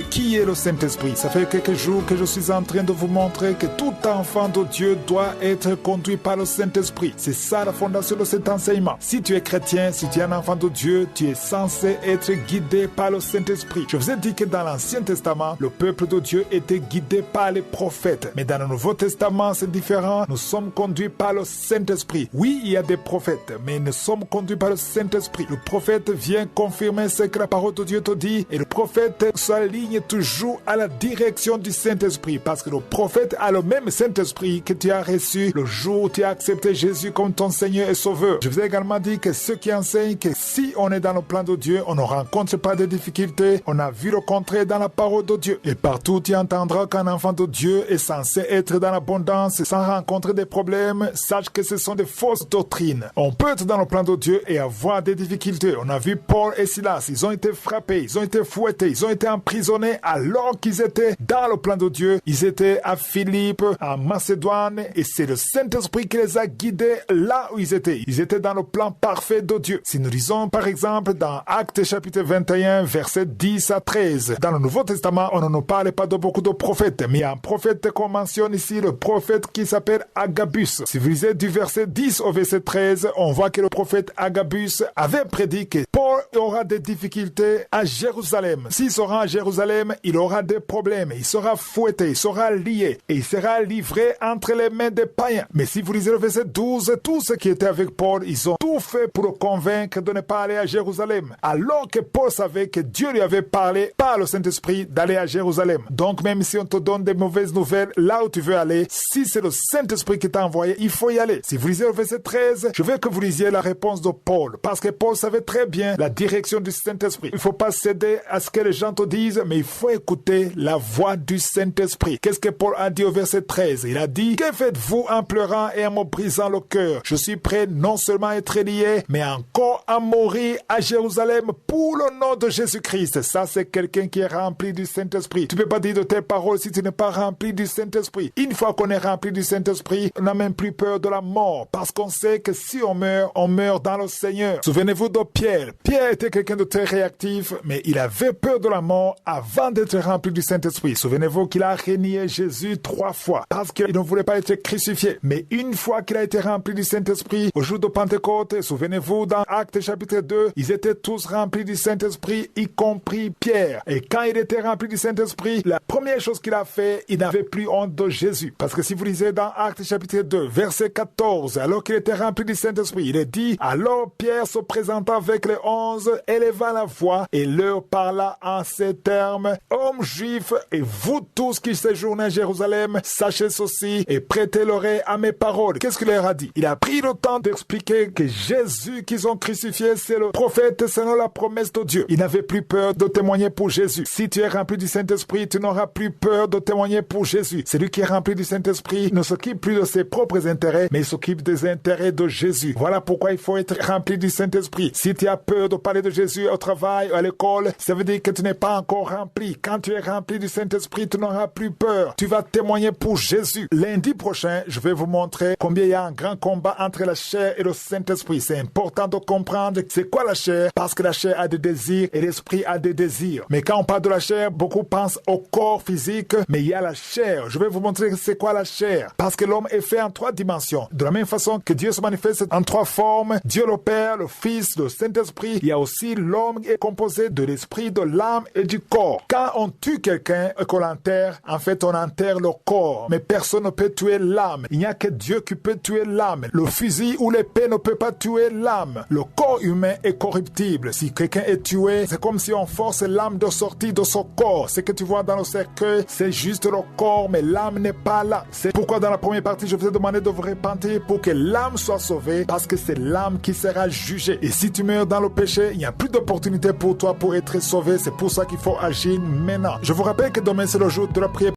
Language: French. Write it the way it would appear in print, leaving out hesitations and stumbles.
Qui est le Saint-Esprit? Ça fait quelques jours que je suis en train de vous montrer que tout enfant de Dieu doit être conduit par le Saint-Esprit. C'est ça la fondation de cet enseignement. Si tu es chrétien, si tu es un enfant de Dieu, tu es censé être guidé par le Saint-Esprit. Je vous ai dit que dans l'Ancien Testament, le peuple de Dieu était guidé par les prophètes. Mais dans le Nouveau Testament, c'est différent. Nous sommes conduits par le Saint-Esprit. Oui, il y a des prophètes, mais nous sommes conduits par le Saint-Esprit. Le prophète vient confirmer ce que la parole de Dieu te dit et le prophète s'aligne toujours à la direction du Saint-Esprit parce que le prophète a le même Saint-Esprit que tu as reçu le jour où tu as accepté Jésus comme ton Seigneur et Sauveur. Je vous ai également dit que ceux qui enseignent que si on est dans le plan de Dieu, on ne rencontre pas de difficultés. On a vu le contraire dans la parole de Dieu. Et partout tu entendras qu'un enfant de Dieu est censé être dans l'abondance sans rencontrer des problèmes. Sache que ce sont des fausses doctrines. On peut être dans le plan de Dieu et avoir des difficultés. On a vu Paul et Silas, ils ont été frappés, ils ont été fouettés, ils ont été emprisonnés alors qu'ils étaient dans le plan de Dieu. Ils étaient à Philippe, en Macédoine, et c'est le Saint-Esprit qui les a guidés là où ils étaient. Ils étaient dans le plan parfait de Dieu. Si nous lisons par exemple dans Actes chapitre 21, versets 10 à 13, dans le Nouveau Testament, on ne nous parle pas de beaucoup de prophètes, mais il y a un prophète qu'on mentionne ici, le prophète qui s'appelle Agabus. Si vous lisez du verset 10 au verset 13, on voit que le prophète Agabus avait prédit que Paul aura des difficultés à Jérusalem. S'il sera à Jérusalem, il aura des problèmes, il sera fouetté, il sera lié et il sera livré entre les mains des païens. Mais si vous lisez le verset 12, tous ceux qui étaient avec Paul, ils ont tout fait pour le convaincre de ne pas aller à Jérusalem. Alors que Paul savait que Dieu lui avait parlé par le Saint-Esprit d'aller à Jérusalem. Donc même si on te donne des mauvaises nouvelles là où tu veux aller, si c'est le Saint-Esprit qui t'a envoyé, il faut y aller. Si vous lisez le verset 13, je veux que vous lisiez la réponse de Paul, parce que Paul savait très bien la direction du Saint-Esprit. Il ne faut pas céder à ce que les gens te disent, mais il faut écouter la voix du Saint-Esprit. Qu'est-ce que Paul a dit au verset 13? Il a dit: que faites-vous en pleurant et en me brisant le cœur? Je suis prêt non seulement à être lié, mais encore à mourir à Jérusalem pour le nom de Jésus-Christ. Ça, c'est quelqu'un qui est rempli du Saint-Esprit. Tu ne peux pas dire de telles paroles si tu n'es pas rempli du Saint-Esprit. Une fois qu'on est rempli du Saint-Esprit, on n'a même plus peur de la mort, parce qu'on sait que si on meurt dans le Seigneur. Souvenez-vous de Pierre. Pierre était quelqu'un de très réactif, mais il avait peur de la mort avant d'être rempli du Saint-Esprit. Souvenez-vous qu'il a renié Jésus 3 fois, parce qu'il ne voulait pas être crucifié. Mais une fois qu'il a été rempli du Saint-Esprit, au jour de Pentecôte, souvenez-vous dans Actes chapitre 2, ils étaient tous remplis du Saint-Esprit, y compris Pierre. Et quand il était rempli du Saint-Esprit, la première chose qu'il a fait, il n'avait plus honte de Jésus. Parce que si vous lisez dans Actes chapitre 2, verset 14, alors qu'il était rempli du Saint-Esprit, il est dit: alors Pierre se présenta avec les 11, éleva la voix et leur parla en ces termes: hommes juifs, et vous tous qui séjournez à Jérusalem, sachez ceci et prêtez l'oreille à mes paroles. Qu'est-ce qu'il leur a dit? Il a pris le temps d'expliquer que Jésus qu'ils ont crucifié, c'est le prophète selon la promesse de Dieu. Il n'avait plus peur de témoigner pour Jésus. Si tu es rempli du Saint-Esprit, tu n'auras plus peur de témoigner pour Jésus. Celui qui est rempli du Saint-Esprit ne s'occupe plus de ses propres intérêts, mais il s'occupe des intérêts de Jésus. Voilà pourquoi il faut être rempli du Saint-Esprit. Si tu as peur de parler de Jésus au travail ou à l'école, ça veut dire que tu n'es pas encore rempli. Quand tu es rempli du Saint-Esprit, tu n'auras plus peur. Tu vas témoigner pour Jésus. Lundi prochain, je vais vous montrer combien il y a un grand combat entre la chair et le Saint-Esprit. C'est important de comprendre c'est quoi la chair, parce que la chair a des désirs et l'esprit a des désirs. Mais quand on parle de la chair, beaucoup pensent au corps physique, mais il y a la chair. Je vais vous montrer c'est quoi la chair, parce que l'homme est fait en 3 dimensions. De la même façon que Dieu se manifeste en 3 formes, Dieu le Père, le Fils, le Saint-Esprit, il y a aussi l'homme qui est composé de l'esprit, de l'âme et du corps. Quand on tue quelqu'un et qu'on l'enterre, en fait on enterre le corps, mais personne ne peut tuer l'âme. Il n'y a que Dieu qui peut tuer l'âme. Le fusil ou l'épée ne peut pas tuer l'âme. Le corps humain est corruptible. Si quelqu'un est tué, c'est comme si on force l'âme de sortir de son corps. Ce que tu vois dans le cercueil, c'est juste le corps, mais l'âme n'est pas là. C'est pourquoi dans la première partie, je vous ai demandé de vous repentir pour que l'âme soit sauvée, parce que c'est l'âme qui sera jugée. Et si tu meurs dans le péché, il n'y a plus d'opportunité pour toi pour être sauvé. C'est pour ça qu'il faut agir maintenant. Je vous rappelle que demain, c'est le jour de la prière